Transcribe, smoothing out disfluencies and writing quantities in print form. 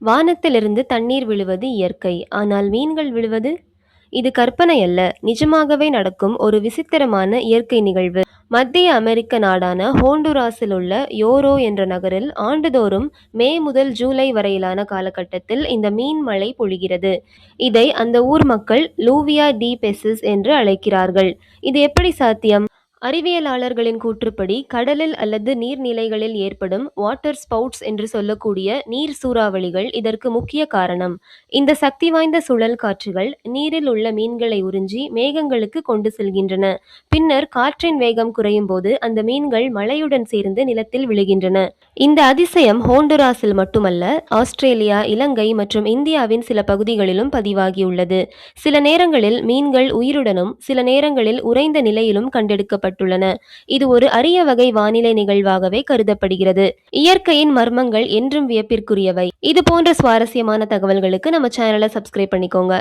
வானத்திலிருந்து தண்ணீர் விழுவது இயற்கை, ஆனால் மீன்கள் விழுவது? இது கற்பனை அல்ல, நிஜமாகவே நடக்கும் ஒரு விசித்திரமான இயற்கை நிகழ்வு. மத்திய அமெரிக்க நாடான ஹோண்டுராஸில் உள்ள யோரோ என்ற நகரில் ஆண்டுதோறும் மே முதல் ஜூலை வரையிலான காலகட்டத்தில் இந்த மீன் மழை பொழிகிறது. இதை அந்த ஊர் மக்கள் லூவியா டி பெசிஸ் என்று அழைக்கிறார்கள். இது எப்படி சாத்தியம்? அறிவியலாளர்களின் கூற்றுப்படி, கடலில் அல்லது நீர்நிலைகளில் ஏற்படும் வாட்டர் ஸ்பவுட்ஸ் என்று சொல்லக்கூடிய நீர் சூறாவளிகள் இதற்கு முக்கிய காரணம். இந்த சக்தி வாய்ந்த சுழல் காற்றுகள் நீரில் உள்ள மீன்களை உறிஞ்சி மேகங்களுக்கு கொண்டு செல்கின்றன. பின்னர் காற்றின் வேகம் குறையும் போது அந்த மீன்கள் மழையுடன் சேர்ந்து நிலத்தில் விழுகின்றன. இந்த அதிசயம் ஹோண்டுராஸில் மட்டுமல்ல, ஆஸ்திரேலியா, இலங்கை மற்றும் இந்தியாவின் சில பகுதிகளிலும் பதிவாகியுள்ளது. சில நேரங்களில் மீன்கள் உயிருடனும் சில நேரங்களில் உறைந்த நிலையிலும் கண்டெடுக்கப்பட்டுள்ளன. இது ஒரு அரிய வகை வானிலை நிகழ்வாகவே கருதப்படுகிறது. இயற்கையின் மர்மங்கள் என்றும் வியப்பிற்குரியவை. இது போன்ற சுவாரஸ்யமான தகவல்களுக்கு நம்ம சேனலை சப்ஸ்கிரைப் பண்ணிக்கோங்க.